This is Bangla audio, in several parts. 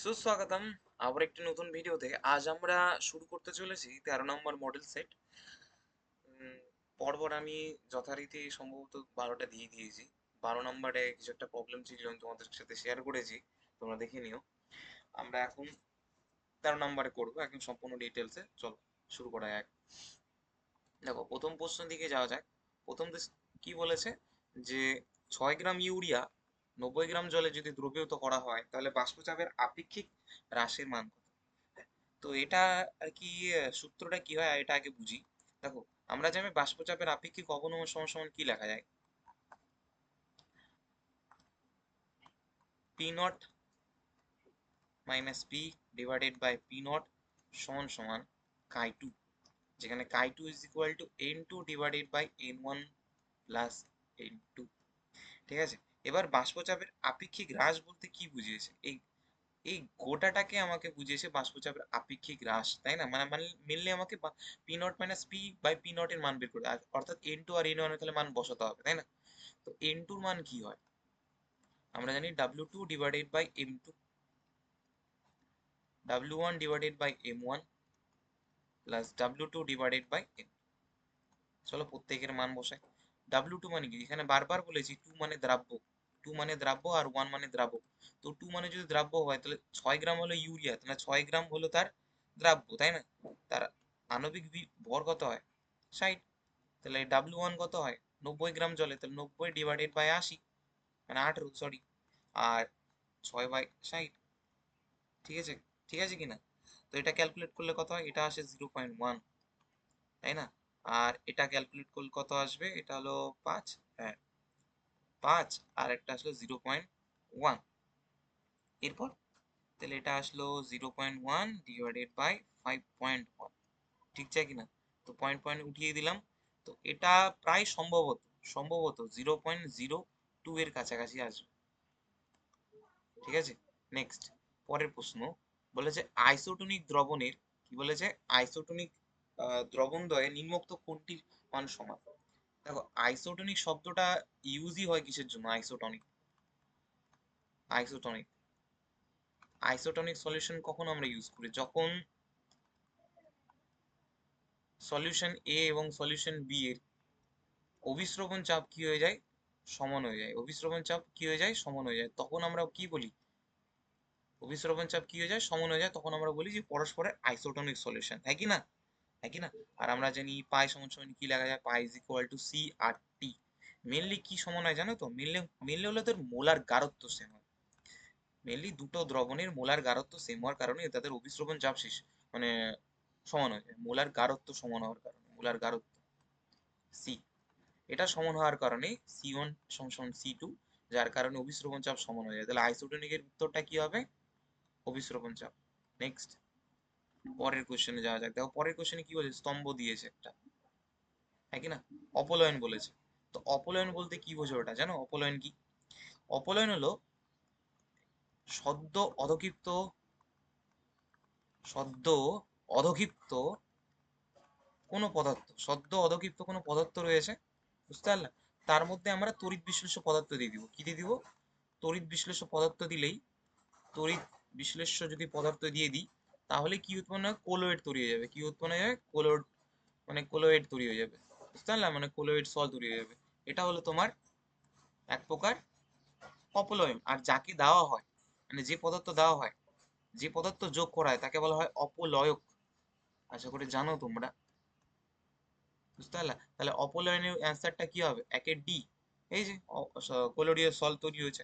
সুস্বাগতম আবার একটি নতুন ভিডিওতে। আজ আমরা শুরু করতে চলেছি 13 নম্বর মডেল সেট। পরপর আমি যথারীতি সম্ভবত 12টা দিয়ে দিয়েছি। 12 নম্বরে কিছু একটা প্রবলেম ছিল, আমি তোমাদের সাথে শেয়ার করেছি, তোমরা দেখে নিও। আমরা এখন 13 নম্বরে করবো একদম সম্পূর্ণ ডিটেলসে। চলো শুরু করা যাক। দেখো, প্রথম প্রশ্নের দিকে যাওয়া যাক। প্রথম কি বলেছে যে 6 গ্রাম ইউরিয়া 90 গ্রাম জলে যদি দ্রবীভূত করা হয় তাহলে বাষ্পচাপের আপেক্ষিক হ্রাসের মান কত। তো এটা আর কি, সূত্রটা কি হয় এটা আগে বুঝি। দেখো, আমরা জানি বাষ্পচাপের আপেক্ষিক অবনমন সমান সমান কি লেখা যায়, P naught minus P divided by P not সমান সমান কাই টু, যেখানে কাই two is equal two N two divided by N one plus N two. ঠিক আছে, এবার বাষ্পচাপের আপেক্ষিক হ্রাস বলতে কি বুঝিয়েছে, এই এই গোটাটাকে আমাকে বুঝিয়েছে বাষ্পচাপের আপেক্ষিক হ্রাস, তাই না? মানে মানে মেনলি আমাকে P naught minus P by P naught এর মান বের করে, অর্থাৎ এন টু আর এন ওয়ান এর তাহলে মান বসাতে হবে, তাই না? তো এন টুর মান কি হয়, আমরা জানি W two divided by M two, W one divided by M one plus W two divided by M. চলো প্রত্যেকের মান বসাই। ডাব্লিউ টু মানে কি, এখানে বারবার বলেছি টু মানে দ্রাব্য, টু মানে দ্রাব্য আর ওয়ান মানে দ্রাবক। তো টু মানে যদি দ্রাব্য হয় তাহলে 6 গ্রাম হলো ইউরিয়া, তাহলে 6 গ্রাম হলো তার দ্রাব্য, তাই না? তার আণবিক ভর কত হয়, 60। তাহলে ডাব্লিউ ওয়ান কত হয়, 90 গ্রাম জলে, তাহলে 90 ডিভাইডেড বাই 80, মানে 18, সরি। আর 6/60, ঠিক আছে? ঠিক আছে কিনা? তো এটা ক্যালকুলেট করলে কত হয়, এটা আসে 0.1, তাই না? আর এটা ক্যালকুলেট করলে কত আসবে, এটা হলো 5, হ্যাঁ 5, আর একটা আসলো 0.1। এরপর তাহলে এটা আসলো 0.1 ডিভাইডেড বাই 5.1, ঠিক আছে কিনা? তো পয়েন্ট পয়েন্ট উঠিয়ে দিলাম। তো এটা প্রায় সম্ভবত সম্ভবত 0.02 এর কাছাকাছি আসবে, ঠিক আছে। নেক্সট, পরের প্রশ্ন বলেছে আইসোটোনিক দ্রবণের, কি বলেছে, আইসোটোনিক দ্রবণদ্বয়ে নিম্নোক্ত কোনটির মান সমান। দেখো, আইসোটোনিক শব্দটা ইউজই হয় কিসের জন্য, আইসোটনিক, আইসোটনিক আইসোটনিক সলিউশন কখন আমরা ইউজ করি, যখন সলিউশন এ এবং সলিউশন বি এর অভিস্রবণ চাপ কি হয়ে যায়, সমান হয়ে যায়, অভিস্রবণ চাপ কি হয়ে যায়, সমান হয়ে যায়, তখন আমরা কি বলি, অভিস্রবণ চাপ কি হয়ে যায়, সমান হয়ে যায়, তখন আমরা বলি যে পরস্পরের আইসোটনিক সলিউশন, হ্যাঁ কি না, হ্যাঁ কি না? আর আমরা জানি পাই সমান সমান কি লেখা যায়, pi is equal to C R T. Mainly কি সমান হয় জানো তো, মেনলি মেনলি হলো তোর মোলার গারত্ব সেম হয়। মেনলি দুটো দ্রবণের মোলার গারত্ব সেম হওয়ার কারণে তাদের অভিস্রবণ চাপ শেষ, মানে সমান হয়ে যায়, মোলার গারত্ব সমান হওয়ার কারণে, মোলার গারত্ব সি, এটা সমান হওয়ার কারণে সি ওয়ান সমান সি টু, যার কারণে অভিস্রবণ চাপ সমান হয়ে যায়। তাহলে আইসোটোনিকের উত্তরটা কি হবে, অভিস্রবণ চাপ। নেক্সট, পরের কোশ্চেনে যাওয়া যাক। দেখো পরের কোশ্চেনে কি বলেছে, স্তম্ভ দিয়েছে একটা, হ্যাঁ কি না, অপলয়ন বলেছে। তো অপলয়ন বলতে কি বোঝো ওটা জানো, অপলয়ন কি? অপলয়ন হলো সদ্য অধক্ষিপ্ত, সদ্য অধক্ষিপ্ত কোনো পদার্থ, সদ্য অধক্ষিপ্ত কোনো পদার্থ রয়েছে, বুঝতে পারলে, তার মধ্যে আমরা তড়িৎ বিশ্লেষ্য পদার্থ দিয়ে দিব, কি দিয়ে দিব, তড়িৎ বিশ্লেষ্য পদার্থ দিলেই, তড়িৎ বিশ্লেষ্য যদি পদার্থ দিয়ে দিই তাহলে কি উৎপন্ন হয়, কোলয়েড তৈরি হয়ে যাবে, কি উৎপন্ন হয়ে যাবে, কোলয়েড, মানে কোলয়েড তৈরি হয়ে যাবে, বুঝতে পারলাম, মানে কোলয়েড সল তৈরি হয়ে যাবে। এটা হলো তোমার এক প্রকার অপলয়ন। আর যাকে দেওয়া হয়, মানে যে পদার্থ দেওয়া হয়, যে পদার্থ যোগ করা হয় তাকে বলা হয় অপলয়ক। আশা করি জানো তোমরা, বুঝতে পারলা? তাহলে অপলয়নের অ্যান্সারটা কি হবে, একের ডি, এই যে কোলোডীয় সল তৈরি হয়েছে।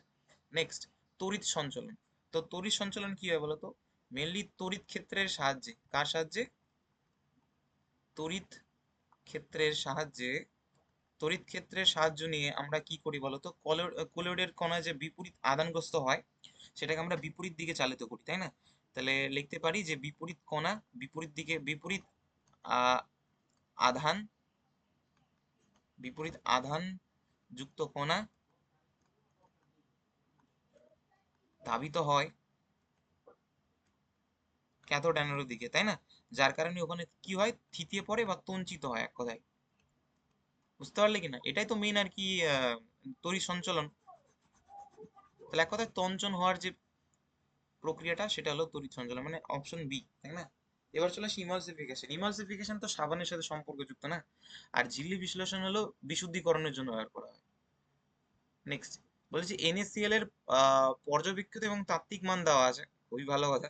নেক্সট, তড়িৎ সঞ্চালন। তো তড়িৎ সঞ্চালন কি হয় বলতো, মেনলি তড়িৎ ক্ষেত্রের সাহায্যে, কার সাহায্যে, তড়িৎ ক্ষেত্রের সাহায্যে, তড়িৎ ক্ষেত্রের সাহায্য নিয়ে আমরা কি করি বলতো, কোলয়েডের কণা যে বিপরীত আদানগ্রস্ত হয় সেটাকে আমরা বিপরীত দিকে চালিত করি, তাই না? তাহলে লিখতে পারি যে বিপরীত কণা, বিপরীত দিকে, বিপরীত আধান, বিপরীত আধান যুক্ত কণা ধাবিত হয় ক্যাথোড অ্যানোডের দিকে, তাই না? যার কারণে ওখানে কি হয়, থিতিয়ে পড়ে বা তঞ্চিত হয়, এক কথায়, বুঝতে পারলে কিনা? এটাই তো মেইন আর কি, তড়িৎ সঞ্চালন। তাহলে এক কথায় তঞ্চন হওয়ার যে প্রক্রিয়াটা সেটা হলো তড়িৎ সঞ্চালন, মানে অপশন বি, তাই না? এবার চলে আসি ইমালসিফিকেশন। ইমালসিফিকেশন তো সাবানের সাথে সম্পর্কযুক্ত না, আর ঝিল্লি বিশ্লেষণ হলো বিশুদ্ধিকরণের জন্য ব্যবহার করা হয়। নেক্সট বলেছি NaCl এর পর্যবেক্ষিত এবং তাত্ত্বিক মান দেওয়া আছে, খুবই ভালো কথা।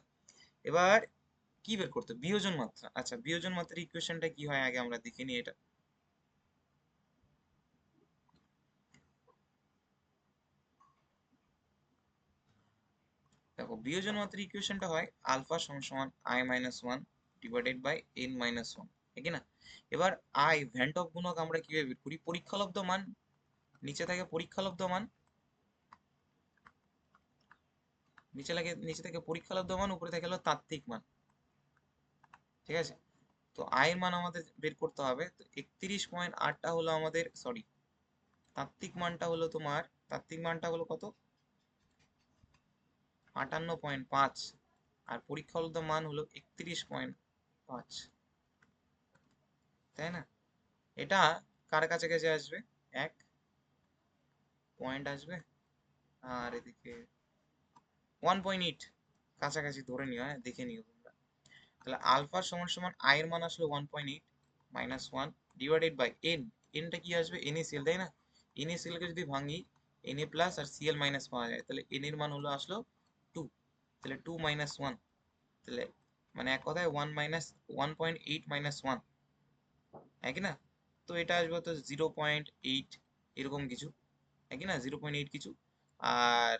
এবার কি বের করতে, বিয়োজন মাত্রা। আচ্ছা, বিয়োজন মাত্রার ইকুয়েশনটা কি হয় আগে আমরা দেখে নিই এটা। দেখো, বিয়োজন মাত্রার ইকুয়েশনটা হয় আলফা সমান সমান i-1 ডিভাইডেড বাই n-1, ঠিক না? এবার ভ্যান্টক গুণক আমরা কিভাবে বের করি, পরীক্ষালব্ধ মান, নিচে থাকে পরীক্ষালব্ধ মান, নিচে থেকে পরীক্ষালব্ধ মান, উপরে থাকে হলো তাত্ত্বিক মান, ঠিক আছে? তো এর মান আমাদের বের করতে হবে। তো 31.8টা হলো আমাদের, সরি, তাত্ত্বিক মানটা হলো তোমার, তাত্ত্বিক মানটা হলো কত, 58.5, আর পরীক্ষালব্ধ মান হলো 31.5, তাই না? এটা কার কাছাকাছি আসবে, 1 পয়েন্ট আসবে, আর এদিকে 1.8 কাছাকাছি ধরে নিও, হ্যাঁ দেখে নিও তোমরা। তাহলে আলফা সমান সমান আই এর মান আসলো 1.8 মাইনাস 1 ডিভাইডেড বাই এন, এনটা কি আসবে, NaCl, তাই না? NaCl কে যদি ভাঙি, Na প্লাস আর Cl মাইনাস পাওয়া যায়, তাহলে n এর মান হলো আসলো 2, তাহলে 2 মাইনাস 1, তাহলে মানে এক কথায় 1.8 মাইনাস 1, একই না? তো এটা আসবে তো 0.8 এরকম কিছু, একই না, 0.8 কিছু। আর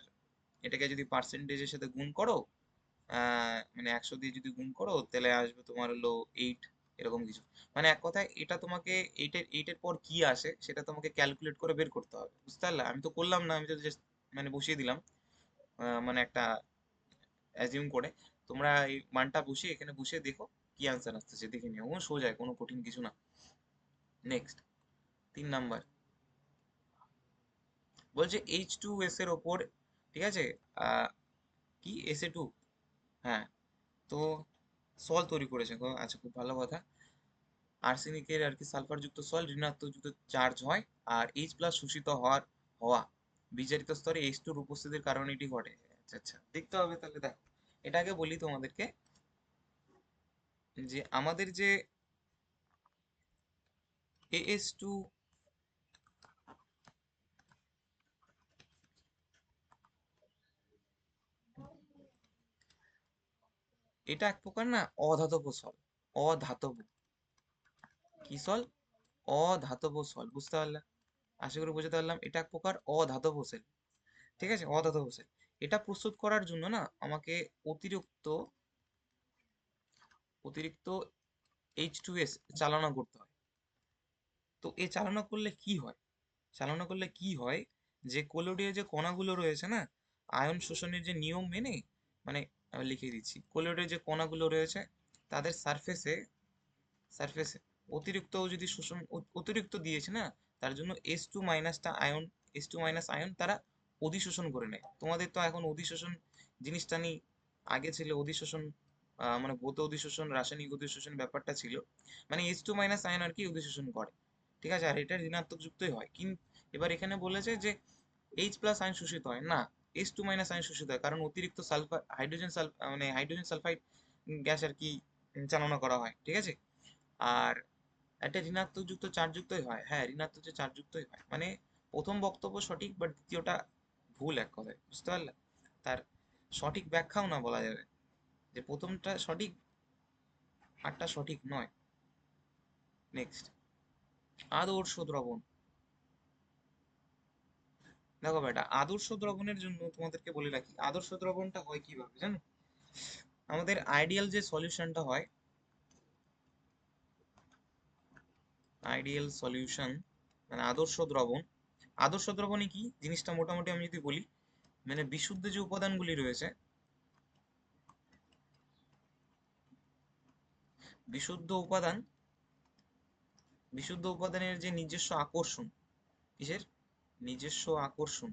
এটাকে যদি পার্সেন্টেজের সাথে গুণ করো, মানে 100 দিয়ে যদি গুণ করো, তাহলে আসবে তোমার হলো 8 এরকম কিছু। মানে এক কথায় এটা তোমাকে এইটের পর কি আসে সেটা তোমাকে ক্যালকুলেট করে বের করতে হবে, বুঝতে পারলে? আমি তো করলাম না, আমি তো জাস্ট মানে বসিয়ে দিলাম, মানে একটা অ্যাজিউম করে। তোমরা এই মানটা বসিয়ে এখানে বসিয়ে দেখো কি অ্যান্সার আসতেছে, দেখে নিও, কোনো সোজা, কোনো কঠিন কিছু না। নেক্সট 3 নাম্বার বলছে H2S এর ওপর, ঠিক আছে, আহ, কি SA2, হ্যাঁ, তো সল তৈরি করেছে গো। আচ্ছা, খুব ভালো কথা। আর্সেনিকের আর কি সালফার যুক্ত সল ঋণাত্মক যুক্ত চার্জ হয়, আর H+ শোষিত হওয়া বিজারিত স্তরে H2 এর উপস্থিতির কারণে এটি ঘটে। আচ্ছা আচ্ছা, দেখতে হবে তাহলে। দেখো, এটা আগে বলি তোমাদেরকে, যে আমাদের যে AS2, এটা এক প্রকার না অধাতব সল, অধাতব, কি সল, অধাতব সল, বুঝতে পারলে? আশা করি বুঝতে পারলাম, এটা এক প্রকার অধাতব সেল, ঠিক আছে, অধাতব সেল। এটা প্রস্তুত করার জন্য না আমাকে অতিরিক্ত অতিরিক্ত H2S চালনা করতে হয়। তো এ চালনা করলে কি হয়, চালনা করলে কি হয়, যে কোলোডীয় যে কণাগুলো রয়েছে না, আয়ন শোষণের যে নিয়ম মেনে, মানে আমি লিখে দিচ্ছি, কোলোডের যে কণাগুলো রয়েছে তাদের সারফেসে অতিরিক্ত যদি শোষণ অতিরিক্ত দিয়েছে না, তার জন্য H2 মাইনাস আয়ন তারা অধিশোষণ করে নেয়। তোমাদের তো এখন অধিশোষণ জিনিসটা নেই, আগে ছিল অধিশোষণ, মানে ভৌত অধিশোষণ, রাসায়নিক অধিশোষণ ব্যাপারটা ছিল, মানে H2 মাইনাস আয়ন আর কি অধিশোষণ করে, ঠিক আছে, আর এটা ঋণাত্মক যুক্তই হয়। কিন্তু এবার এখানে বলেছে যে H+ আয়ন শোষিত হয় না, H2 মাইনাস আয়ন শোষিত হয়, কারণ অতিরিক্ত সালফার মানে হাইড্রোজেন সালফাইড গ্যাস আর কি চালনা করা হয়, ঠিক আছে। আর একটা ঋণাত্মক যুক্ত চার্জ যুক্তই হয়, হ্যাঁ ঋণাত্মক যে চার্জ যুক্তই হয়, মানে প্রথম বক্তব্য সঠিক, বাট দ্বিতীয়টা ভুল এক কথায়, বুঝতে পারলে? তার সঠিক ব্যাখ্যাও না বলা যাবে, যে প্রথমটা সঠিক আরটা সঠিক নয়। নেক্সট, আদর্শ দ্রবণ। দেখো বেটা, আদর্শ দ্রবণের জন্য তোমাদেরকে বলে রাখি, আদর্শ দ্রবণটা হয় কিভাবে জানো? আমাদের আইডিয়াল যে সলিউশনটা হয়, আইডিয়াল সলিউশন মানে আদর্শ দ্রবণ, আদর্শ দ্রবণে কি জিনিসটা মোটামুটি আমি যদি বলি, মানে বিশুদ্ধ যে উপাদানগুলি রয়েছে, বিশুদ্ধ উপাদান, বিশুদ্ধ উপাদানের যে নিজস্ব আকর্ষণ, কিসের নিজস্ব আকর্ষণ,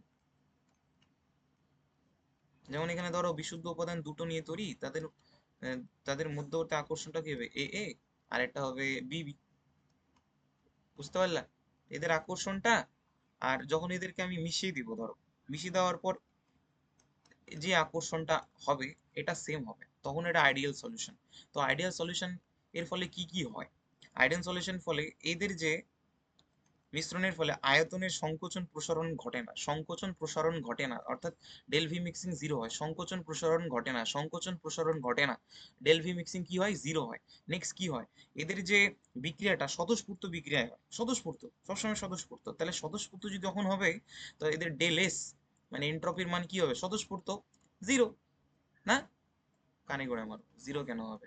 যেমন এখানে ধরো বিশুদ্ধ উপাদান দুটো নিয়ে তৈরি, আহ, তাদের মধ্যবর্তী আকর্ষণটা কি হবে, এ আর একটা হবে বি, বুঝতে পারলা? এদের আকর্ষণটা, আর যখন এদেরকে আমি মিশিয়ে দিব, ধরো মিশিয়ে দেওয়ার পর যে আকর্ষণটা হবে এটা সেম হবে, তখন এটা আইডিয়াল সলিউশন। তো আইডিয়াল সলিউশন এর ফলে কি কি হয়? আইডিয়াল সলিউশন ফলে এদের যে মিশ্রণের ফলে আয়তনের সংকোচন প্রসারণ ঘটে না, সংকোচন প্রসারণ ঘটে না, অর্থাৎ ডেল ভি মিক্সিং জিরো হয়, সংকোচন প্রসারণ ঘটে না, সংকোচন প্রসারণ ঘটে না, ডেল ভি মিক্সিং কি হয়? জিরো হয়। নেক্সট কি হয়? এদের যে বিক্রিয়াটা স্বতঃস্ফূর্ত বিক্রিয়া হয়, স্বতঃস্ফূর্ত, সবসময় স্বতঃস্ফূর্ত, তাহলে স্বতঃস্ফূর্ত যদি যখন হবে তো এদের ডেল এস মানে এন্ট্রপির মান কি হবে? স্বতঃস্ফূর্ত জিরো না? কানে করে মারো, জিরো কেন হবে?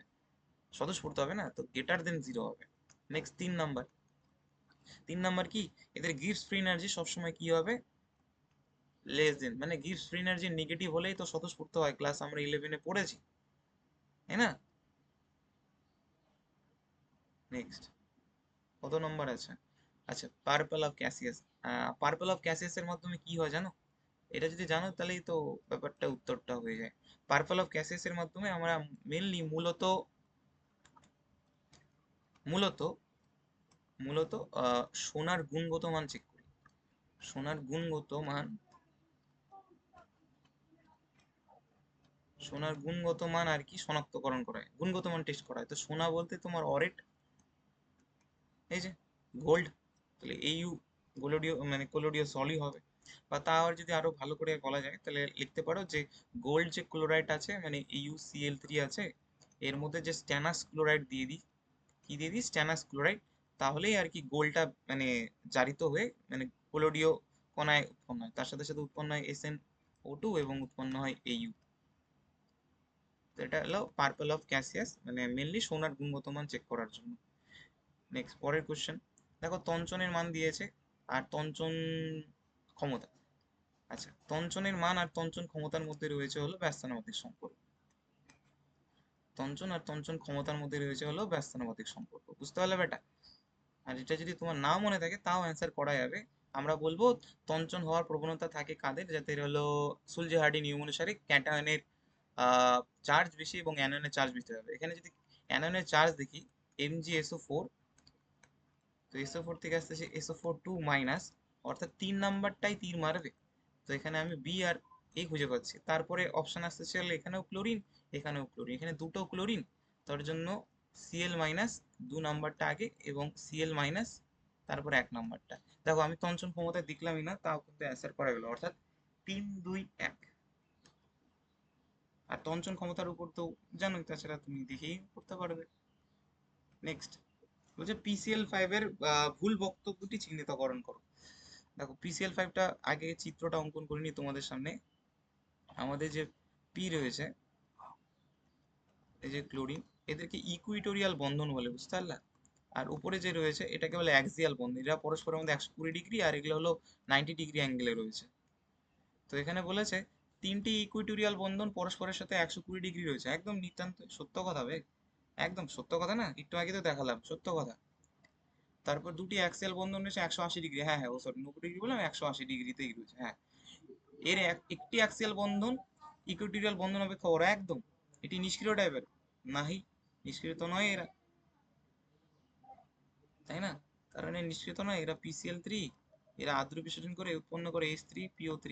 স্বতঃস্ফূর্ত হবে না তো, গ্রেটার দেন জিরো হবে। নেক্সট 3 নাম্বার, 3 নাম্বার কি? এদের গিভস ফ্রি এনার্জি সবসময় কি হবে? লেস দেন, মানে গিভস ফ্রি এনার্জি নেগেটিভ হলেই তো স্বতঃস্ফূর্ত হয়, ক্লাস আমরা 11-এ পড়েছি, তাই না? নেক্সট কত নম্বর আছে? আচ্ছা, purple of Cassius. Purple of Cassius এর মাধ্যমে কি হয় জানো? এটা যদি জানো তাহলেই তো ব্যাপারটা উত্তরটা হয়ে যায়। পার্পল অফ ক্যাসিয়াস এর মাধ্যমে আমরা মেনলি মূলত মূলত মূলত সোনার গুণগত মান চেক করি। সোনার গুণগত মান, সোনার গুণগত মান আর কি শনাক্তকরণ করা হয়, গুণগত মান টেস্ট করা হয়। তো সোনা বলতে তোমার অরেট, এই যে গোল্ড, তাহলে এইউ গোলোডীয় মানে কোলোডীয় সলই হবে। বা তা আর যদি আরো ভালো করে বলা যায় তাহলে লিখতে পারো যে গোল্ড যে ক্লোরাইড আছে মানে AuCl3 আছে, এর মধ্যে যে স্ট্যানাস ক্লোরাইড দিয়ে দিই, কি দিয়ে দিই? স্ট্যানাস ক্লোরাইড, তাহলেই আর কি গোল্ডটা মানে জারিত হয়ে মানে কোলোডীয় কণায় উৎপন্ন হয়, তার সাথে সাথে উৎপন্ন হয় SnO2 এবং উৎপন্ন হয় Au। তো এটা হলো পার্পল অফ ক্যাসিয়াস, মানে মেনলি সোনার গুণগত মান চেক করার জন্য। নেক্সট পরের কোশ্চেন দেখো, তঞ্চনের মান দিয়েছে আর তঞ্চন ক্ষমতা। আচ্ছা, তঞ্চনের মান আর তঞ্চন ক্ষমতার মধ্যে রয়েছে হলো ব্যস্তানুপাতিক সম্পর্ক। তঞ্চন আর তঞ্চন ক্ষমতার মধ্যে রয়েছে হলো ব্যস্তানুপাতিক সম্পর্ক, বুঝতে পারলে বেটা? আর এটা যদি তোমার না মনে থাকে তাও অ্যান্সার করা যাবে। আমরা বলবো তঞ্চন হওয়ার প্রবণতা থাকে কাদের? যাদের হলো সুলজে হার্ডি নিয়ম অনুসারে ক্যাটায়নের চার্জ বেশি এবং অ্যানোয়নের চার্জ বেশি হবে। এখানে যদি অ্যানোয়নের চার্জ দেখি MgSO4, তো SO4 থেকে আসতেছে SO4 2-, অর্থাৎ 3 নাম্বারটাই তীর মারবে। তো এখানে আমি বি আর এ খুঁজে পাচ্ছি। তারপরে অপশন আসতেছে হলো এখানেও ক্লোরিন, এখানেও ক্লোরিন, এখানে দুটো ক্লোরিন, তার জন্য Cl-, 2 নাম্বারটা আগে এবং Cl-, তারপরে 1 নাম্বারটা। দেখো আমি তঞ্চন ক্ষমতা দেখলামই না, তাও কিন্তু অ্যান্সার করা গেল, অর্থাৎ 3, 2, 1। আর তঞ্চন ক্ষমতার উপর তো জানোই, তাছাড়া তুমি দেখেই করতে পারবে। নেক্সট বলছে PCl5 এর ভুল বক্তব্যটি চিহ্নিতকরণ করো। দেখো PCl5টা আগে চিত্রটা অঙ্কন করে নিই তোমাদের সামনে। আমাদের যে পি রয়েছে, এই যে ক্লোরিন, এদেরকে ইকুইটোরিয়াল বন্ধন বলে, বুঝতে পারলা? আর উপরে যে রয়েছে এটাকে বলে অ্যাক্সিয়াল বন্ধন, এরা পরস্পরের মধ্যে 120 ডিগ্রি আর এগুলো হলো 90 ডিগ্রি অ্যাঙ্গেলে রয়েছে। তো এখানে বলেছে 3টি ইকুইটোরিয়াল বন্ধন পরস্পরের সাথে 120 ডিগ্রি রয়েছে, একদম নিতান্ত সত্য কথা বে, একদম সত্য কথা না, একটু আগে তো দেখালাম সত্য কথা। তারপর 2টি অ্যাক্সিয়াল বন্ধন রয়েছে 180 ডিগ্রি, হ্যাঁ হ্যাঁ ও সরি 90 ডিগ্রি বললাম, 180 ডিগ্রিতেই রয়েছে, হ্যাঁ। এর একটি অ্যাক্সিয়াল বন্ধন ইকুইটোরিয়াল বন্ধন অপেক্ষা ওরা একদম, এটি নিষ্ক্রিয় টাইপের, নাহি নিষ্ক্রিয় তো নয় এরা, তাই না? কারণ এর নিষ্ক্রিয় তো নয়, এরা PCl3, এরা আদ্র বিসর্জন করে উৎপন্ন করে H3PO3,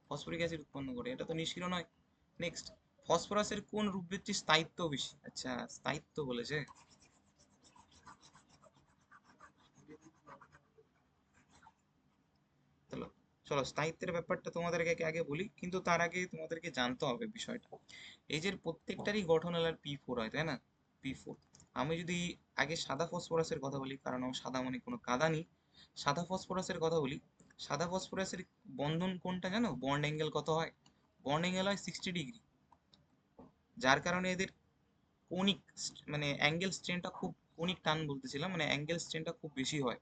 ফসফরিক অ্যাসিড উৎপন্ন করে, এটা তো নিষ্ক্রিয় নয়। নেক্সট, ফসফরাসের কোন রূপবৃত্তির স্থায়িত্ব বেশি? আচ্ছা স্থায়িত্ব বলেছে, চলো চলো স্থায়িত্বের ব্যাপারটা তোমাদেরকে আগে বলি, কিন্তু তার আগে তোমাদেরকে জানতে হবে বিষয়টা। এই যে প্রত্যেকটারই গঠন হলো P4 হয়, তাই না? P4। আমি যদি আগে সাদা ফসফরাসের কথা বলি, কারণ আমার সাদা মানে কোনো কাদা নেই, সাদা ফসফরাসের কথা বলি। সাদা ফসফরাসের বন্ধন কোনটা জানো? বন্ড অ্যাঙ্গেল কত হয়? বন্ড অ্যাঙ্গেল হয় 60 ডিগ্রি, যার কারণে এদের কনিক মানে অ্যাঙ্গেল স্ট্রেনটা খুব, কনিক টান বলতেছিলাম, মানে অ্যাঙ্গেল স্ট্রেনটা খুব বেশি হয়।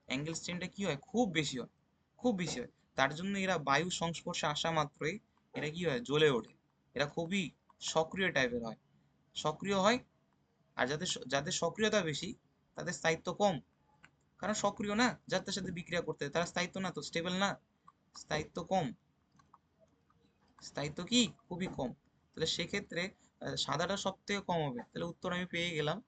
অ্যাঙ্গেল স্ট্রেনটা কি হয়? খুব বেশি হয়, খুব বেশি হয়। তার জন্য এরা বায়ুর সংস্পর্শে আসা মাত্রই এরা কি হয়? জ্বলে ওঠে। এরা খুবই সক্রিয় টাইপের হয়, সক্রিয় হয়। আর যাদের যাদের সক্রিয়তা বেশি তাদের স্থায়িত্ব কম, কারণ সক্রিয় না, যাদের সাথে বিক্রিয়া করতে হয়, তারা স্থায়িত্ব না তো, স্টেবল না, স্থায়িত্ব কম, স্থায়িত্ব কি খুবই কম। তাহলে সেক্ষেত্রে সাদাটা সব থেকে কম হবে, তাহলে উত্তর আমি পেয়ে গেলাম।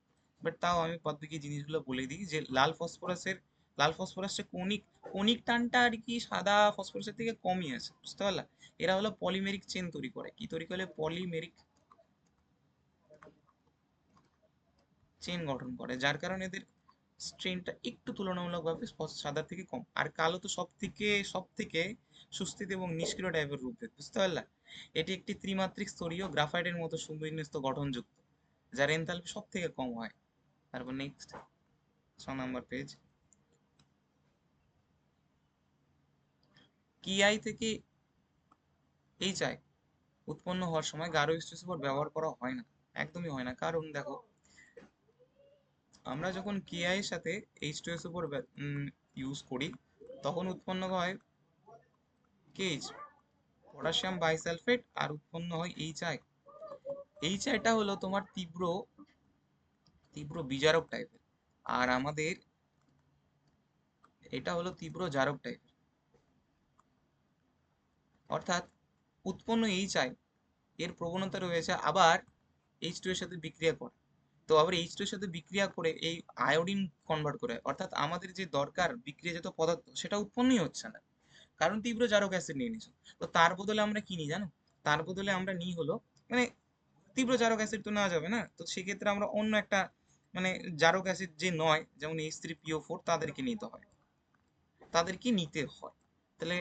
বাট তাও আমি বাদবাকি জিনিসগুলো বলে দিই যে লাল ফসফরাসের কৌণিক কণিক টানটা আর কি সাদা ফসফরাসের থেকে কমই আছে, বুঝতে পারলা? এরা হলো পলিমেরিক চেন তৈরি করে। কি তৈরি করে? পলিমেরিক চেন গঠন করে, যার কারণে এদের স্ট্রেনটা একটু তুলনামূলকভাবে সাদার থেকে কম। আর কালো তো সব থেকে সুস্থিত এবং নিষ্ক্রিয় টাইপের রূপভেদ, বুঝতে পারলা? এটি একটি ত্রিমাত্রিক স্তরীয় গ্রাফাইটের মতো সুবিন্যস্ত গঠনযুক্ত, যার এনথালপি সব থেকে কম হয়। তারপর নেক্সট 6 নম্বর পেজ। কি আই থেকে এইচ আই উৎপন্ন হওয়ার সময় গাঢ় স্ট্রেস ব্যবহার করা হয় না, একদমই হয় না। কারণ দেখো, আমরা যখন কেআই এর সাথে এইচ টু এস উপর ইউজ করি, তখন উৎপন্ন হয় কেএইচ, পটাশিয়াম বাইসালফেট, আর উৎপন্ন হয় এইচ আই। এইচ আইটা হলো তোমার তীব্র তীব্র বিজারক টাইপের, আর আমাদের এটা হলো তীব্র জারক টাইপের। অর্থাৎ উৎপন্ন এইচ আই এর প্রবণতা রয়েছে আবার এইচ টু এর সাথে বিক্রিয়া করে। তো আবার এইচ টু এর সাথে বিক্রিয়া করে এই আয়োডিন কনভার্ট করে, অর্থাৎ আমাদের যে দরকার বিক্রিয়াজাত পদার্থ সেটা উৎপন্নই হচ্ছে না, কারণ তীব্র জারক অ্যাসিড নিয়ে নিছো। তো তার বদলে আমরা কি নিই জানো? তার বদলে আমরা নিই হলো, মানে তীব্র জারক অ্যাসিড তো নেওয়া যাবে না, তো সেক্ষেত্রে আমরা অন্য একটা মানে জারক অ্যাসিড যে নয়, যেমন H3PO4, তাদেরকে নিতে হয়, তাদেরকে নিতে হয়। তাহলে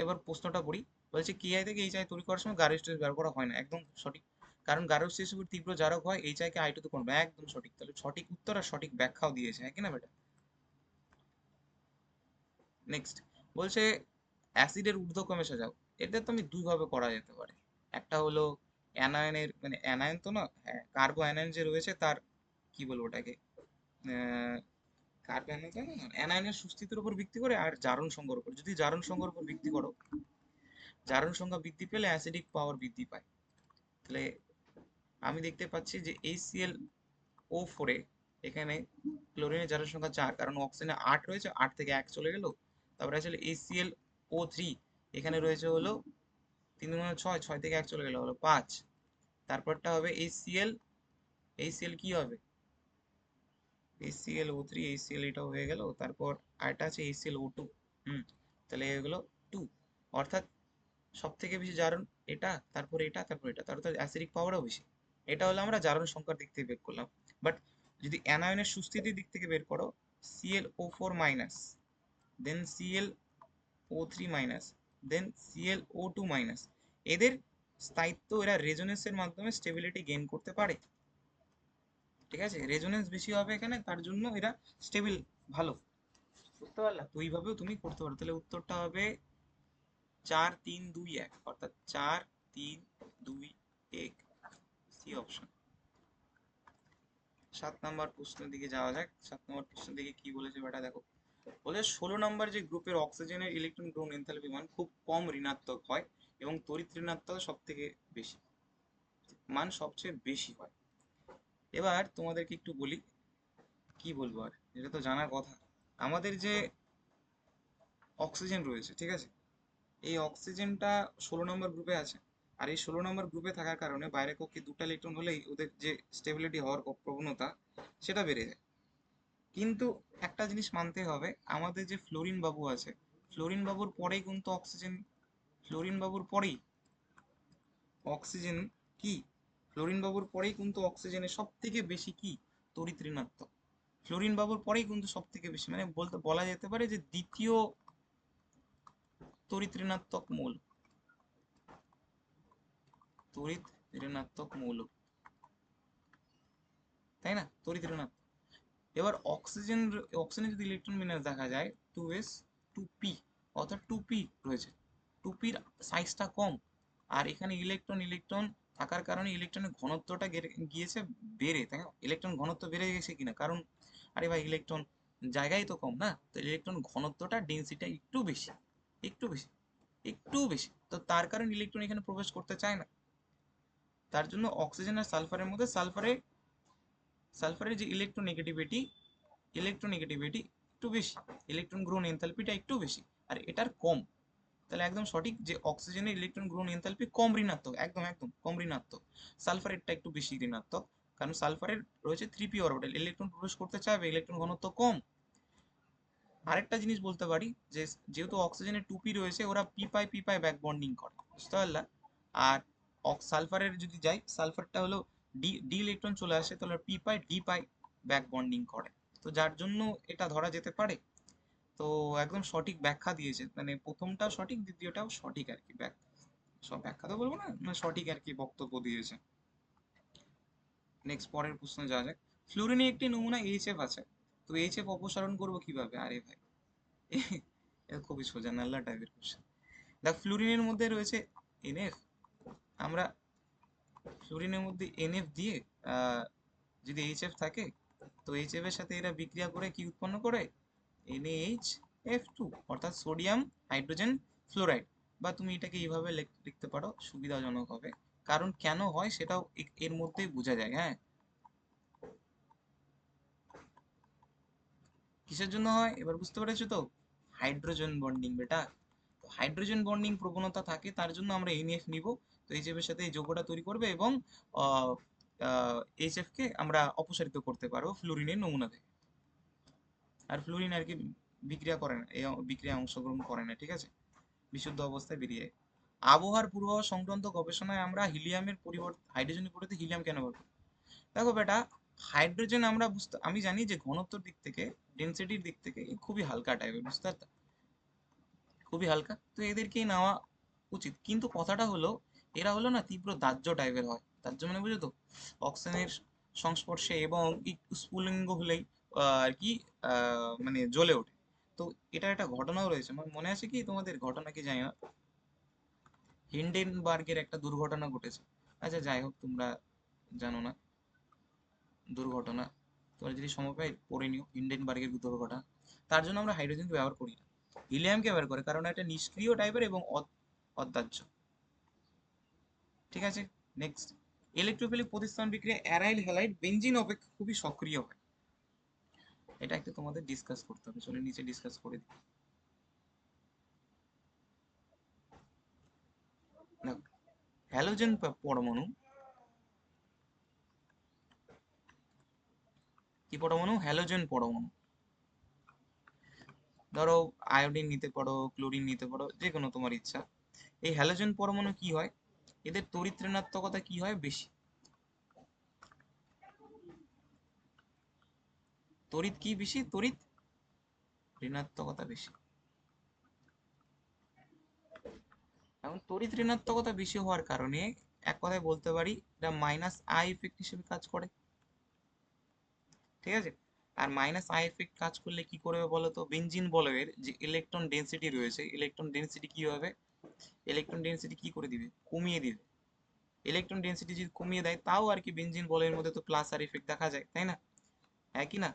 এবার প্রশ্নটা পড়ি। বলছে কেআই থেকে এইচ আই তৈরি করার সময় গাঢ় স্টেজ ব্যবহার করা হয় না, একদম সঠিক। কারণ গাঢ় স্টেজ তীব্র জারক হয়, H I K I to convert, একদম সঠিক। তাহলে সঠিক উত্তর আর সঠিক ব্যাখ্যাও দিয়েছে, হ্যাঁ কি না বেটা? নেক্সট বলছে অ্যাসিডের ঊর্ধ্বক্রমে সাজাও। এটা তো আমি দুইভাবে করা যেতে পারে। একটা হলো অ্যানায়নের, মানে অ্যানায়ন তো না, হ্যাঁ কার্বো অ্যানায়ন যে রয়েছে তার কি বলবো ওটাকে, কার্বো অ্যানায়ন তো না, অ্যানায়নের সুস্থিতির উপর ভিত্তি করে আর জারণ সংখ্যার উপর। যদি জারণ সংখ্যার উপর ভিত্তি করো, জারণ সংখ্যা বৃদ্ধি পেলে অ্যাসিডিক পাওয়ার বৃদ্ধি পায়। তাহলে আমি দেখতে পাচ্ছি যে HClO4 এ এখানে ক্লোরিনের জারণ সংখ্যা 4, কারণ অক্সিজেনে 8 রয়েছে, 8 থেকে 1 চলে গেল। তারপরে আসলে HClO3 এখানে রয়েছে হলো 3 গুণে 6, 6 থেকে 1 চলে গেল হলো 5। তারপরটা হবে HCl কি হবে? HClO3, HCl এটাও হয়ে গেল। তারপর আরেকটা আছে HClO2। তাহলে এগুলো 2। অর্থাৎ সব থেকে বেশি জারণ এটা, তারপর এটা, তারপর এটা, তার অর্থাৎ অ্যাসিডিক পাওয়ারও বেশি। এটা হলো আমরা জারণ সংখ্যার দিক থেকে বের করলাম। বাট যদি অ্যানায়নের সুস্থিতির দিক থেকে বের করো, ClO4 মাইনাস, দেন ClO3 মাইনাস, দেন ClO2 মাইনাস, এদের স্থায়িত্ব, এরা রেজোনেন্সের মাধ্যমে স্টেবিলিটি গেইন করতে পারে। ঠিক আছে, রেজোনেন্স বেশি হবে এখানে, তার জন্য এরা স্টেবিল, ভালো। বুঝতে পারলা? তো এইভাবেও তুমি করতে পারো। তাহলে উত্তরটা হবে 4 3 2 1, অর্থাৎ 4 3 2 1, সি অপশন। 7 নম্বর প্রশ্নের দিকে যাওয়া যাক। 7 নম্বর প্রশ্নের দিকে কি বলেছে বেটা দেখো। বলে 16 নম্বর যে গ্রুপের অক্সিজেনের ইলেকট্রন গ্রহণ এনথালপি মান খুব কম ঋণাত্মক হয় এবং তড়িৎ ঋণাত্মক সব থেকে বেশি, মান সবচেয়ে বেশি হয়। এবার তোমাদেরকে একটু বলি, কি বলবো আর, এটা তো জানার কথা। আমাদের যে অক্সিজেন রয়েছে, ঠিক আছে, এই অক্সিজেনটা 16 নম্বর গ্রুপে আছে। আর এই 16 নম্বর গ্রুপে থাকার কারণে বাইরের কক্ষে 2টা ইলেকট্রন হলেই ওদের যে স্টেবিলিটি হওয়ার প্রবণতা সেটা বেড়ে যায়। কিন্তু একটা জিনিস মানতে হবে, আমাদের যে ফ্লোরিন বাবু আছে, ফ্লোরিন বাবুর পরেই কিন্তু অক্সিজেন, ফ্লোরিন বাবুর পরেই অক্সিজেন কি, ফ্লোরিন বাবুর পরেই কিন্তু অক্সিজেনের সব থেকে বেশি কি, তড়িৎ ঋণাত্মক। ফ্লোরিন বাবুর পরেই কিন্তু সব থেকে বেশি, মানে বলতে বলা যেতে পারে যে দ্বিতীয় তড়িৎ ঋণাত্মক মৌল, তড়িৎ ঋণাত্মক মৌল, তাই না? তড়িৎ ঋণাত্মক। এবার অক্সিজেন যদি ইলেকট্রন বিন্যাস দেখা যায় 2s 2p, অর্থাৎ 2p রয়েছে, 2pর সাইজটা কম। আর এখানে ইলেকট্রন ইলেকট্রন থাকার কারণে ইলেকট্রনের ঘনত্বটা গিয়েছে বেড়ে, তাই না? ইলেকট্রন ঘনত্ব বেড়ে গেছে কিনা, কারণ আরে ভাই ইলেকট্রন জায়গায় তো কম না, তো ইলেকট্রন ঘনত্বটা ডেন্সিটা একটু বেশি, একটু বেশি, একটু বেশি, তো তার কারণে ইলেকট্রন এখানে প্রবেশ করতে চায় না। তার জন্য অক্সিজেন আর সালফারের মধ্যে সালফারের যে ইলেকট্রোনেগেটিভিটি একটু বেশি, ইলেকট্রন গ্রহণ এনথালপিটা একটু বেশি, আর এটার কম। তাহলে একদম সঠিক যে অক্সিজেনের ইলেকট্রন গ্রহণ এনথালপি কম ঋণাত্মক, একদম একদম কম ঋণাত্মক। সালফারেরটা একটু বেশি ঋণাত্মক, কারণ সালফারের রয়েছে 3p অরবিটাল, ইলেকট্রন প্রবেশ করতে চাইবে, ইলেকট্রন ঘনত্ব কম। আরেকটা জিনিস বলতে পারি যে যেহেতু অক্সিজেনের টুপি রয়েছে, ওরা পি পাই ব্যাক বন্ডিং করে, বুঝতে পারলা? আর সালফারের যদি যাই, সালফারটা হলো ডি ডি ইলেকট্রন চলে আসে, তাহলে ডি পাই ব্যাক বন্ডিং করে। তো যার জন্য এটা ধরা যেতে পারে। তো একদম সঠিক ব্যাখ্যা দিয়েছে, মানে প্রথমটা সঠিক, দ্বিতীয়টাও সঠিক আর কি। সব ব্যাখ্যা তো বলবো না, মানে সঠিক আর কি বক্তব্য দিয়েছে। নেক্সট পরের প্রশ্ন যাওয়া যাক। ফ্লুরিনে একটি নমুনা এইচএফ আছে, তো এইচএফ অপসারণ করবো কিভাবে? আরে ভাই, এটা খুবই সোজা নাল্লা টাইপের কোশ্চেন। দেখ, ফ্লুরিনের মধ্যে রয়েছে এনএফ। আমরা ফ্লুরিনের মধ্যে এনএফ দিয়ে আহ, যদি এইচএফ থাকে, তো এইচএফ এর সাথে এরা বিক্রিয়া করে কি উৎপন্ন করে? NaHF2, অর্থাৎ সোডিয়াম হাইড্রোজেন ফ্লোরাইড। বা তুমি এটাকে এইভাবে লিখতে পারো, সুবিধাজনক হবে। কারণ কেন হয় সেটাও এর মধ্যেই বোঝা যায়। হ্যাঁ, কিসের জন্য হয় এবার বুঝতে পেরেছো তো? হাইড্রোজেন বন্ডিং বেটা। তো হাইড্রোজেন বন্ডিং প্রবণতা থাকে, তার জন্য আমরা এনএফ নিব। তো এইচএফ এর সাথে এই যৌগটা তৈরি করবে এবং এইচএফ কে আমরা অপসারিত করতে পারবো ফ্লুরিনের নমুনা থেকে। আর ফ্লুরিন আর কি বিক্রিয়া করে না, এই বিক্রিয়ায় অংশগ্রহণ করে না, ঠিক আছে? বিশুদ্ধ অবস্থায় বেরিয়ে যায়। আবহাওয়ার পূর্বাভাস সংক্রান্ত গবেষণায় আমরা হিলিয়ামের পরিবর্তে হাইড্রোজেনের পরিবর্তে হিলিয়াম কেন ব্যবহার করি? দেখো বেটা, হাইড্রোজেন আমরা আমি জানি যে ঘনত্বর দিক থেকে, ডেনসিটির দিক থেকে এ খুবই হালকা টাইপের, বুঝতে পারতো? খুবই হালকা, তো এদেরকেই নেওয়া উচিত। কিন্তু কথাটা হলো, এরা হলো না তীব্র দাহ্য টাইপের হয়। দাহ্য মানে বুঝো তো? অক্সিজেনের সংস্পর্শে এবং একটু স্ফুলিঙ্গ হলেই আর কি মানে জ্বলে ওঠে। তো এটা একটা ঘটনাও রয়েছে, আমার মনে আছে কি তোমাদের, ঘটনা কি জানি না, হিন্ডেনবার্গের একটা দুর্ঘটনা ঘটেছে। আচ্ছা যাই হোক, তোমরা জানো না দুর্ঘটনা, তোমরা যদি সময় পাই পড়ে নিও হিন্ডেনবার্গের দুর্ঘটনা। তার জন্য আমরা হাইড্রোজেনকে ব্যবহার করি না, হিলিয়ামকে ব্যবহার করে, কারণ এটা নিষ্ক্রিয় টাইপের এবং অদাহ্য। ঠিক আছে, নেক্সট। ইলেকট্রোফিলিক প্রতিস্থাপন বিক্রিয়া অ্যারাইল হ্যালাইড বেঞ্জিন অপেক্ষা খুবই সক্রিয় হয়। এটা একটু তোমাদের ডিসকাস করতে হবে, চলে নিচে ডিসকাস করে দিই। দেখো, হ্যালোজেন পরমাণু, কি পরমাণু? হ্যালোজেন পরমাণু। ধরো আয়োডিন নিতে পারো, ক্লোরিন নিতে পারো, যে কোনো তোমার ইচ্ছা। এই হ্যালোজেন পরমাণু কি হয়, এদের তড়িৎ ঋণাত্মকতা কি হয় বেশি? তড়িৎ কি বেশি? তড়িৎ ঋণাত্মকতা বেশি। এখন তড়িৎ ঋণাত্মকতা বেশি হওয়ার কারণে এক কথায় বলতে পারি এটা মাইনাস আই ইফেক্ট হিসেবে কাজ করে, ঠিক আছে? আর মাইনাস আই এফেক্ট কাজ করলে কি করবে বলো তো? বেনজিন বলয়ের যে ইলেকট্রন ডেন্সিটি রয়েছে, ইলেকট্রন ডেন্সিটি কি হবে? ইলেকট্রন ডেন্সিটি কি করে দিবে? কমিয়ে দিবে। ইলেকট্রন ডেন্সিটি যদি কমিয়ে দেয়, তাও আর কি বেনজিন বলয়ের মধ্যে তো প্লাস আর ইফেক্ট দেখা যায়, তাই না? হ্যাঁ কি না?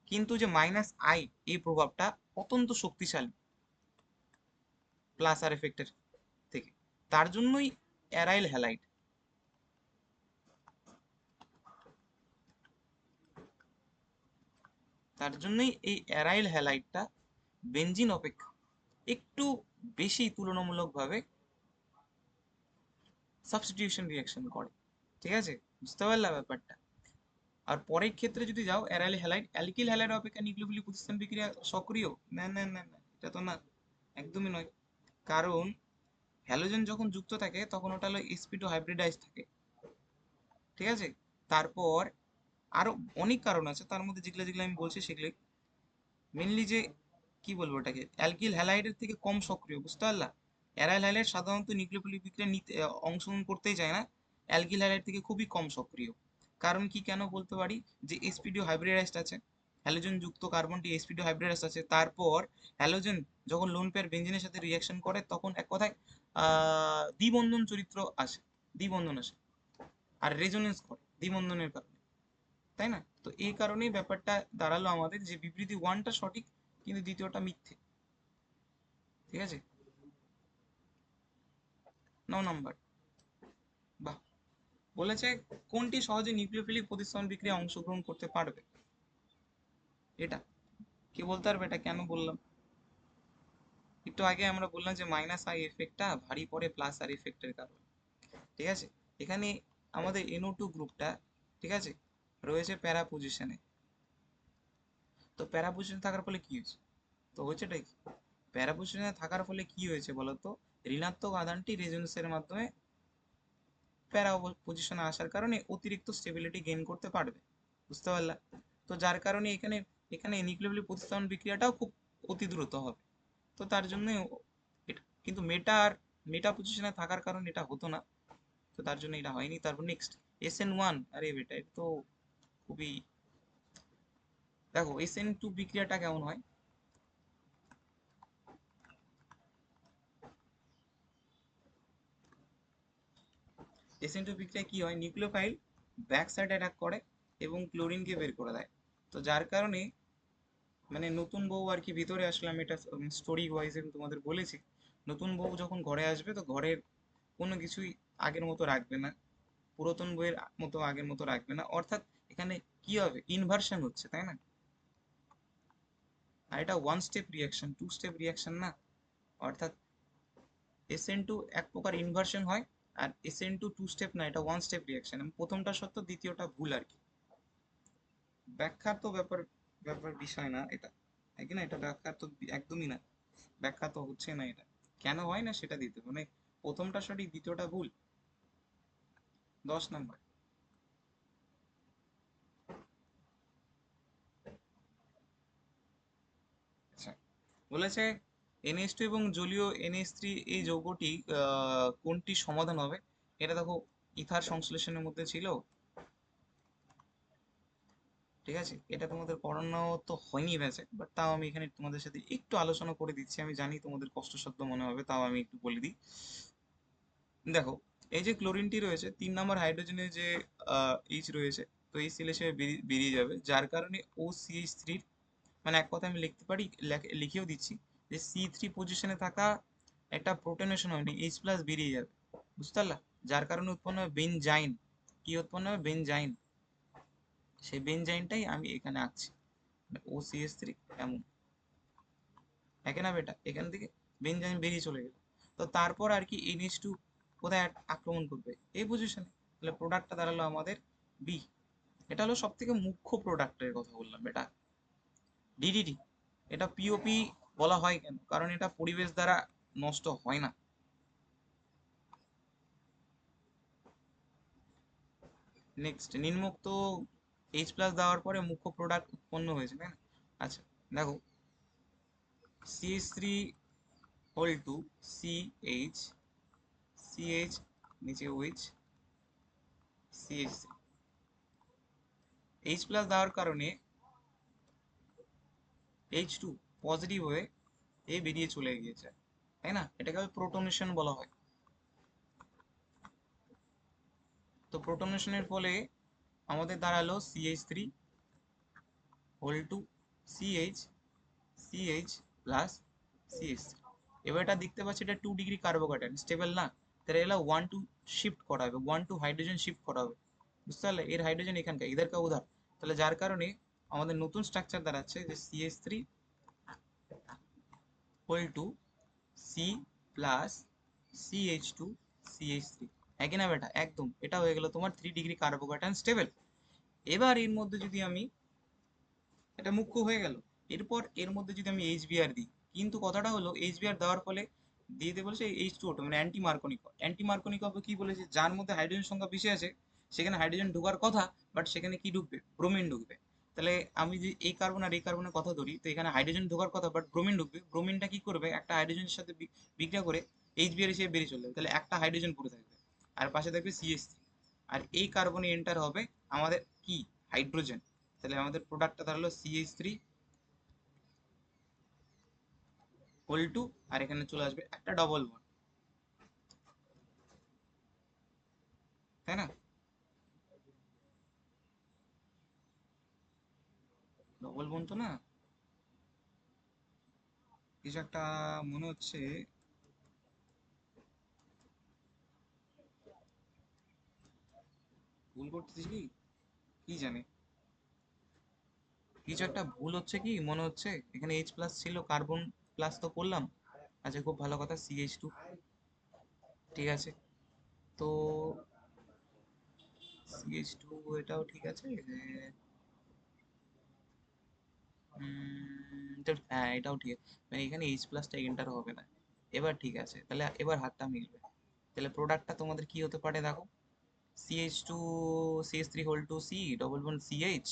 কিন্তু যে মাইনাস আই, এই প্রভাবটা অত্যন্ত শক্তিশালী প্লাস আর এফেক্টের থেকে। তার জন্যই অ্যারাইল হ্যালাইড, তার জন্যই এই অ্যারাইল হ্যালাইডটা বেনজিন অপেক্ষা একটু বেশি তুলনামূলকভাবে সাবস্টিটিউশন রিয়াকশন করে, ঠিক আছে? বুঝতে পারলা ব্যাপারটা? আর পরের ক্ষেত্রে যদি যাও, অ্যারাইল হ্যালাইড অ্যালকিল হ্যালাইড অপেক্ষা নিউক্লিওফিলিক প্রতিস্থাপন বিক্রিয়া সক্রিয়। না না না না, এটা তো না, একদমই নয়। কারণ হ্যালোজেন যখন যুক্ত থাকে তখন ওটা হলো sp2 হাইব্রিডাইজ থাকে, ঠিক আছে? তারপর আরো অনেক কারণ আছে, তার মধ্যে যেগুলো যেগুলো আমি বলছি সেগুলো মেনলি যে কি বলবো, ওটাকে অ্যালকিল হ্যালাইডের থেকে কম সক্রিয়, বুঝতে পারলা? অ্যারাইল হ্যালাইড সাধারণত নিউক্লিওফিলিক বিক্রিয়া নিতে অংশগ্রহণ করতেই চায় না, অ্যালকিল হ্যালাইড থেকে খুবই কম সক্রিয়। কারণ কি কেন বলতে পারি, যে sp2 হাইব্রিডাইজড আছে, হ্যালোজেন যুক্ত কার্বনটি sp2 হাইব্রিডাইজড আছে। তারপর হ্যালোজেন যখন লোন পেয়ার বেঞ্জিনের সাথে রিয়াকশন করে, তখন এক কথায় দ্বিবন্ধন চরিত্র আসে, দ্বিবন্ধন আসে, আর রেজোনেন্স করে দ্বিবন্ধনের কারণে, তাই না? তো এই কারণেই ব্যাপারটা দাঁড়ালো আমাদের যে বিবৃতি ওয়ানটা সঠিক কিন্তু দ্বিতীয়টা মিথ্যে, ঠিক আছে? 9 নম্বর। বাহ, বলেছে কোনটি সহজে নিউক্লিওফিলিক প্রতিস্থাপন বিক্রিয়ায় অংশগ্রহণ করতে পারবে? এটা কে বলতে পারবে এটা কেন বললাম? একটু আগে আমরা বললাম যে মাইনাস আই এফেক্টটা ভারী পড়ে প্লাস আর এফেক্টের কারণে, ঠিক আছে? এখানে আমাদের NO2 গ্রুপটা, ঠিক আছে, রয়েছে প্যারা পজিশনে। তো প্যারা পজিশন থাকার ফলে কি হয়েছে? তো হচ্ছেটাই কি, প্যারা পজিশনে থাকার ফলে কি হয়েছে বলতো, ঋণাত্মক আধানটি রেজোনেন্সের মাধ্যমে প্যারা পজিশনে আসার কারণে অতিরিক্ত স্টেবিলিটি গেইন করতে পারবে। বুঝতে পারলা? তো যার কারণে এখানে এখানে নিউক্লিওফিলিক প্রতিস্থাপন বিক্রিয়াটাও খুব অতি দ্রুত হবে। তো তার জন্য কিন্তু মেটা পজিশনে থাকার কারণে এটা হতো না। তো তার জন্য এটা হয়নি। তারপর নেক্সট SN1, আরে বেটা এটা তো খুবই, দেখো SN2 বিক্রিয়াটা কেমন হয়। SN2 বিক্রিয়া কি হয়, নিউক্লিওফাইল ব্যাক সাইড অ্যাটাক করে এবং ক্লোরিনকে বের করে দেয়। তো যার কারণে মানে নতুন বউ আর কি ভিতরে আসলাম, এটা স্টোরি ওয়াইজ আমি তোমাদের বলেছি। নতুন বউ যখন ঘরে আসবে তো ঘরের কোনো কিছুই আগের মতো রাখবে না, পুরাতন বইয়ের মতো আগের মতো রাখবে না, অর্থাৎ এখানে কি হবে, ইনভার্সন হচ্ছে, তাই না? আর এটা one step reaction, two step reaction না। অর্থাৎ SN2 এক প্রকার ইনভার্সন হয়, আর SN2 টু স্টেপ না, এটা ওয়ান স্টেপ রিয়াকশন। প্রথমটা সত্য, দ্বিতীয়টা ভুল আর কি। ব্যাখ্যার তো ব্যাপার ব্যাপার বিষয় না এটা, তাই কি না? এটা ব্যাখ্যা তো একদমই না, ব্যাখ্যা তো হচ্ছে না এটা। কেন হয় না সেটা দিতে মানে প্রথমটা সঠিক দ্বিতীয়টা ভুল। 10 নম্বর। আচ্ছা, বলেছে NH2 এবং জলীয় NH3 এই যৌগটি কোনটি সমাধান হবে। এটা দেখো ইথার সংশ্লেষণের মধ্যে ছিল, ঠিক আছে? এটা তোমাদের পড়ানো তো হয়নি ব্যাচে, বাট তাও আমি এখানে তোমাদের সাথে একটু আলোচনা করে দিচ্ছি। আমি জানি তোমাদের কষ্টসাধ্য মনে হবে, তাও আমি একটু বলে দিই। দেখো, এই যে ক্লোরিনটি রয়েছে, 3 নম্বর হাইড্রোজেনের যে এইচ রয়েছে, তো এই সিল হিসেবে বেরিয়ে যাবে, যার কারণে OCH3, মানে এক কথা আমি লিখতে পারি, লিখেও দিচ্ছি, যে C3 পজিশনে থাকা একটা প্রোটনেশন হয়নি, H+ বেরিয়ে যাবে। বুঝতে পারলা? যার কারণে উৎপন্ন হবে বেনজাইন। কি উৎপন্ন হবে? বেনজাইন। সেই বেনজাইনটাই আমি এখানে আঁকছি, OCH3 এমন। একে না বেটা, এখান থেকে বেনজাইন বেরিয়ে চলে গেল। তো তারপর আর কি NH2 কোথায় আক্রমণ করবে? এই পজিশনে। তাহলে প্রোডাক্টটা দাঁড়ালো আমাদের বি। এটা হলো সব থেকে মুখ্য প্রোডাক্টের কথা বললাম বেটা। DDT, এটা POP বলা হয় কেন? কারণ এটা পরিবেশ দ্বারা নষ্ট হয় না। নেক্সট, নিম্নোক্ত H+ দেওয়ার পরে মুখ্য প্রোডাক্ট উৎপন্ন হয়েছে, তাই না? আচ্ছা, দেখো CH3 whole two CH, CH নিচে OH, CH3, H+ দেওয়ার কারণে H2 পজিটিভ হয়ে এ বেরিয়ে চলে গিয়েছে, তাই না? এটাকে প্রোটনেশন বলা হয়। তো প্রোটনেশনের ফলে আমাদের দাঁড়ালো CH3 whole two CH, CH plus CH3। এবার এটা দেখতে পাচ্ছি এটা 2 ডিগ্রি কার্বোক্যাটায়ন, স্টেবল না। তাহলে এগুলো 1 2 শিফট করা হবে, 1 2 হাইড্রোজেন শিফট করা হবে। বুঝতে পারলে? এর হাইড্রোজেন এখানকার, ইধার কা উধার। তাহলে যার কারণে আমাদের নতুন স্ট্রাকচার দাঁড়াচ্ছে যে CH3 whole two C plus CH2 CH3। একই না বেটা? একদম। এটা হয়ে গেল তোমার 3 ডিগ্রি কার্বোক্যাটায়ন স্টেবল। এবার এর মধ্যে যদি আমি, এটা মুখ্য হয়ে গেল, এরপর এর মধ্যে যদি আমি HBr দিই, কিন্তু কথাটা হলো HBr দেওয়ার ফলে দিয়ে দেবো বলেছে H2O2, মানে অ্যান্টি মার্কনিক। অ্যান্টি মার্কনিক হবে কি বলেছে, যার মধ্যে হাইড্রোজেন সংখ্যা বেশি আছে সেখানে হাইড্রোজেন ঢোকার কথা, বাট সেখানে কি ঢুকবে? ব্রোমিন ঢুকবে। তাহলে আমি যদি এই কার্বন আর এই কার্বনের কথা ধরি, তো এখানে হাইড্রোজেন ঢোকার কথা বাট ব্রোমিন ঢুকবে। ব্রোমিনটা কি করবে? একটা হাইড্রোজেনের সাথে বিক্রিয়া করে HBr হিসেবে বেরিয়ে চলে যাবে। তাহলে একটা হাইড্রোজেন পড়ে থাকবে, আর পাশে থাকবে CH3। আর এই কার্বনে এন্টার হবে আমাদের কি? হাইড্রোজেন। তাহলে আমাদের প্রোডাক্টটা দাঁড়ালো CH3 হোল টু, আর এখানে চলে আসবে একটা ডবল বন্ড, তাই না? ডবল বন্ড তো না, কিছু একটা মনে হচ্ছে, ভুল করতেছি কি, কি জানি, কিছু একটা ভুল হচ্ছে কি মনে হচ্ছে। এখানে H+ ছিল, কার্বন প্লাস তো করলাম। আচ্ছা, খুব ভালো কথা, CH2, ঠিক আছে। তো CH2 এটাও ঠিক আছে যে হ্যাঁ এটাও ঠিক আছে, মানে এখানে এইচ প্লাসটা এন্টার হবে না। এবার ঠিক আছে, তাহলে এবার হাতটা মিলবে। তাহলে প্রোডাক্টটা তোমাদের কি হতে পারে দেখো, CH2 CH3 whole two C double bond CH।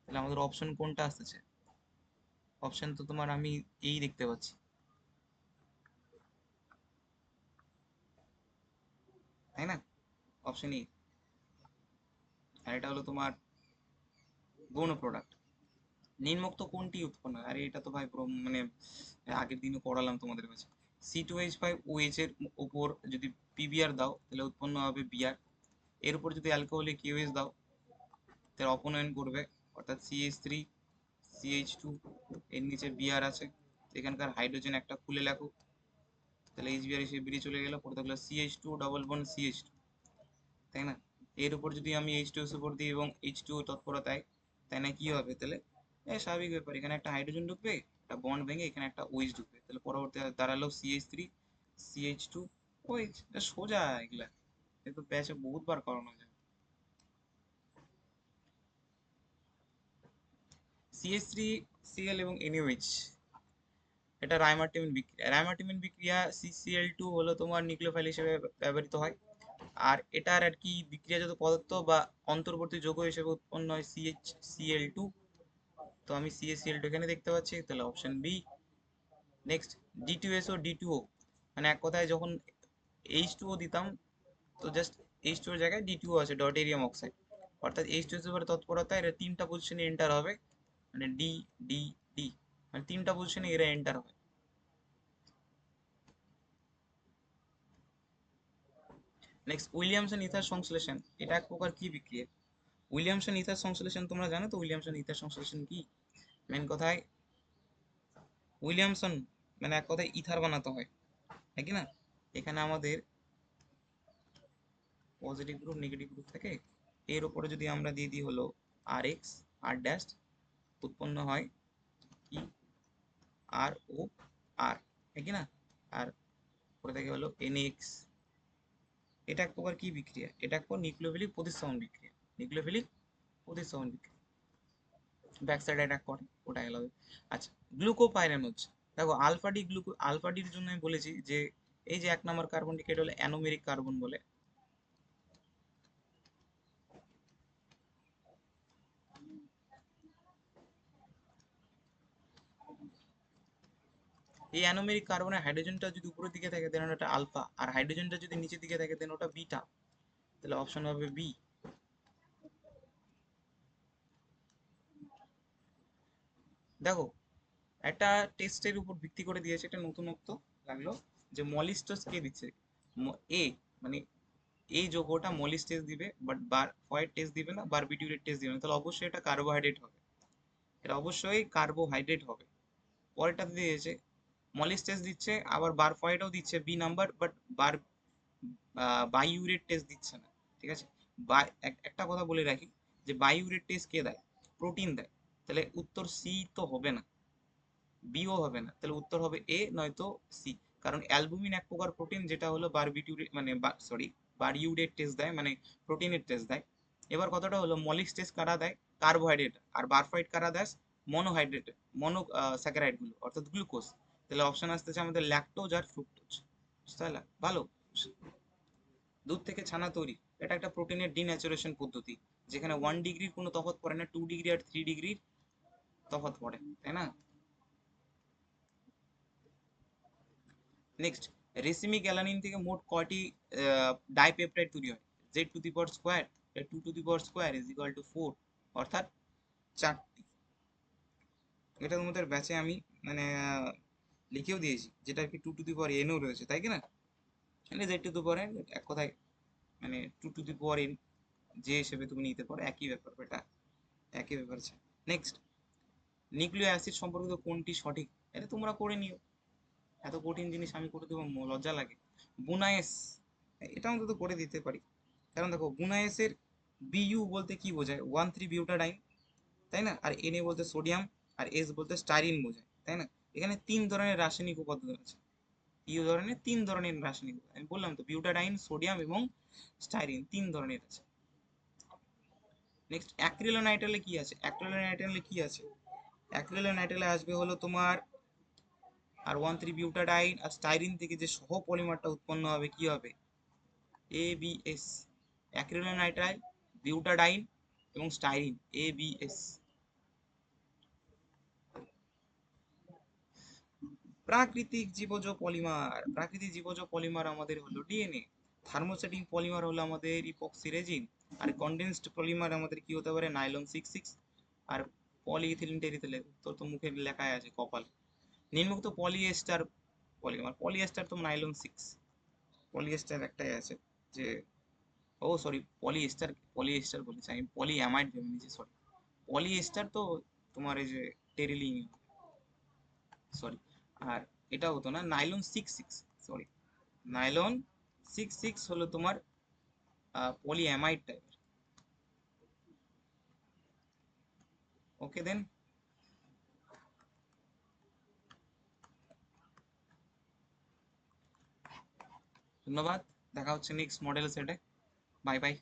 তাহলে আমাদের অপশন কোনটা আসতেছে? অপশন তো তোমার আমি এই দেখতে পাচ্ছি, তাই না? Option E. আর এটা হলো তোমার গৌণ প্রোডাক্ট। নিম্নোক্ত কোনটি উৎপন্ন হয়? আরে এটা তো ভাই মানে আগের দিনও পড়ালাম তোমাদের কাছে। C2H5OH এর উপর যদি PBr দাও তাহলে উৎপন্ন হবে বিআর। এর উপর যদি অ্যালকোহলিক KOH দাও তাহলে অপনয়ন করবে, অর্থাৎ CH3CH2, এর নিচে বিআর আছে, এখানকার হাইড্রোজেন একটা খুলে লেখো, তাহলে HBr এসে বেরিয়ে চলে গেল, পরে থাকলো CH2 ডবল বন্ড CH2, তাই না? এর উপর যদি আমি H2 উপর দিই এবং H2 তৎপরতায়, তাই না কি হবে তাহলে? স্বাভাবিক ব্যাপার, এখানে একটা হাইড্রোজেন ঢুকবে, একটা বন্ড ভেঙে এখানে একটা OH ঢুকবে, তাহলে পরবর্তী দাঁড়ালো CH3CH2OH। এটা সোজা এগুলা, এটা তো ব্যাচে বহুতবার করানো যায়। CH3Cl এবং NaOH, এটা রাইমার্টিন বিক্রিয়া। রাইমার্টিন বিক্রিয়া CCl2 হলো তোমার নিউক্লিওফাইল হিসেবে ব্যবহৃত হয়। আর এটার আর কি বিক্রিয়াজাত পদার্থ বা অন্তর্বর্তী যৌগ হিসেবে উৎপন্ন হয় CHCl2। তো আমি CaCl2 এখানে দেখতে পাচ্ছি, তাহলে option B. Next, D2SO D2O, মানে এক কথায় যখন H2O দিতাম, তো জাস্ট H2 এর জায়গায় D2O আছে, ডটেরিয়াম অক্সাইড, অর্থাৎ H2 এর তৎপরতায় এরা তিনটা পজিশনে এন্টার হবে, মানে ডি ডি ডি, মানে তিনটা পজিশনে এরা এন্টার হবে। নেক্সট, উইলিয়ামসন ইথার সংশ্লেষণ, এটা এক প্রকার কি বিক্রিয়া? উইলিয়ামসন ইথার সংশ্লেষণ তোমরা জানো তো উইলিয়ামসন ইথার সংশ্লেষণ কি? মেন কথায় উইলিয়ামসন মানে এক কথায় ইথার বানাতে হয়, তাই কি না? এখানে আমাদের পজিটিভ গ্রুপ নেগেটিভ গ্রুপ থাকে, এর উপরে যদি আমরা দিয়ে দিই হলো R উৎপন্ন হয় কি ROR, তাই কি না? আর পরে থাকে হলো NX। এটা এক প্রকার কি বিক্রিয়া? এটা এক প্রকার নিউক্লিওফিলিক প্রতিস্থাপন বিক্রিয়া। নিউক্লিওফিলিক প্রতিস্থাপন বিক্রিয়া, ব্যাক সাইড অ্যাটাক করে, ওটা আলাদা। আচ্ছা, গ্লুকোপাইরেন হচ্ছে, দেখো আলফা ডির জন্য আমি বলেছি যে এই যে 1 নম্বর কার্বনটিকে এটা হলো অ্যানোমেরিক কার্বন বলে। এই অ্যানোমেরিক কার্বনের হাইড্রোজেনটা যদি উপরের দিকে থাকে দেন ওটা আলফা, আর হাইড্রোজেনটা যদি নিচের দিকে থাকে দেন ওটা বিটা, তাহলে অপশন হবে বি। দেখো, একটা টেস্টের উপর ভিত্তি করে দিয়েছে, এটা নতুনত্ব লাগলো, যে মলিস্টস কে দিচ্ছে, এ, মানে এই যোগটা মলিস টেস্ট দিবে, বাট ফয়েড টেস্ট দিবে না, বারবিটিউরেট টেস্ট দিবে না, তাহলে অবশ্যই এটা কার্বোহাইড্রেট হবে, এটা অবশ্যই কার্বোহাইড্রেট হবে। পরেরটাতে দিয়েছে মলিস টেস্ট দিচ্ছে, আবার বারফয়েডও দিচ্ছে B নাম্বার, বাট বার বাইউরেট টেস্ট দিচ্ছে না, ঠিক আছে? একটা কথা বলে রাখি, যে বাইউরেট টেস্ট কে দেয়? প্রোটিন দেয়, তাহলে উত্তর সি তো হবে না, বিও হবে না, তাহলে উত্তর হবে এ নয়তো সি। কারণ অ্যালবুমিন এক প্রকার প্রোটিন, যেটা হলো বারবিটিউরেট মানে সরি বারইউরেট টেস্ট দেয়, মানে প্রোটিনের টেস্ট দেয়। এবার কথাটা হলো মলিক্স টেস্ট কারা দেয়? কার্বোহাইড্রেট। আর বারফাইড কারা দেয়? মনোহাইড্রেট, মনো স্যাকারাইড গুলো, অর্থাৎ গ্লুকোজ। তাহলে অপশন আসতেছে আমাদের ল্যাকটোজ আর ফ্রুক্টোজ। বুঝতে পারলা? ভালো। দুধ থেকে ছানা তৈরি, এটা একটা প্রোটিনের ডিন্যাচুরেশন পদ্ধতি, যেখানে 1 ডিগ্রির কোনো তফাৎ পড়ে না, 2 ডিগ্রি আর 3 ডিগ্রির তফাৎ পড়ে, তাই না? নেক্সট, রেসিমিক অ্যালানিন থেকে মোট কয়টি ডাইপেপটাইড তৈরি হয়? Z⁻², 2⁻² ইজ ইকুয়াল টু 4, অর্থাৎ 4টি। এটা তোমাদের ব্যাচে আমি মানে লিখেও দিয়েছি, যেটা আর কি 2⁻n রয়েছে, তাই কি না? মানে Z⁻n এক কথায় মানে 2⁻n যে হিসেবে তুমি নিতে পারো, একই ব্যাপার এটা, একই ব্যাপার আছে। নেক্সট, নিউক্লিক অ্যাসিড সম্পর্কিত কোনটি সঠিক? এটা তোমরা করে নিও, এত কঠিন জিনিস আমি করে দেবো, লজ্জা লাগে। বুনায়েস, এটা অন্তত করে দিতে পারি, কারণ দেখো বুনায়েসের বিইউ বলতে কি বোঝায়? 1,3-বিউটাডাইন, তাই না? আর এনএ বলতে সোডিয়াম, আর এস বলতে স্টাইরিন বোঝায়, তাই না? এখানে 3 ধরনের রাসায়নিক উপাদান আছে, ধরনের 3 ধরনের রাসায়নিক উপাদান আমি বললাম তো, বিউটাডাইন, সোডিয়াম এবং স্টাইরিন, 3 ধরনের আছে। নেক্সট, অ্যাক্রিলোনাইট্রালে কি আছে? অ্যাক্রিলোনাইট্রালে কি আছে? অ্যাক্রিলোনাইট্রাইলে আসবে হলো তোমার R13 বিউটাডাইন, আর স্টাইরিন থেকে যে সহ পলিমারটা উৎপন্ন হবে কি হবে? ABS। অ্যাক্রিলোনাইট্রাইল, বিউটাডাইন এবং স্টাইরিন, ABS। প্রাকৃতিক জীবজ পলিমার আমাদের হলো ডিএনএ। থার্মোস্ট্যাটিক পলিমার হলো আমাদের ইপক্সি রেজিন। আর কনডেন্সড পলিমার আমাদের কি হতে পারে? নাইলন 66। আর পলিইথিলিন টেরিথিলিন তো মুখে লেখাই আছে কপাল। নিম্নোক্ত পলিয়েস্টার পলিমার, পলিয়েস্টার তো নাইলন 6। পলিয়েস্টার একটাই আছে যে, ও সরি, পলিয়েস্টার, পলিয়েস্টার বলেছি আমি, পলিঅ্যামাইড ভেবে নিয়েছি, সরি। পলিয়েস্টার তো তোমার এই যে টেরিলিন, সরি। আর এটা হতো না, নাইলন 66, সরি। নাইলন 66 হলো তোমার পলিঅ্যামাইড টাইপের। ওকে দেন, ধন্যবাদ। দেখা হচ্ছে নেক্সট মডেল সেটে। Bye bye.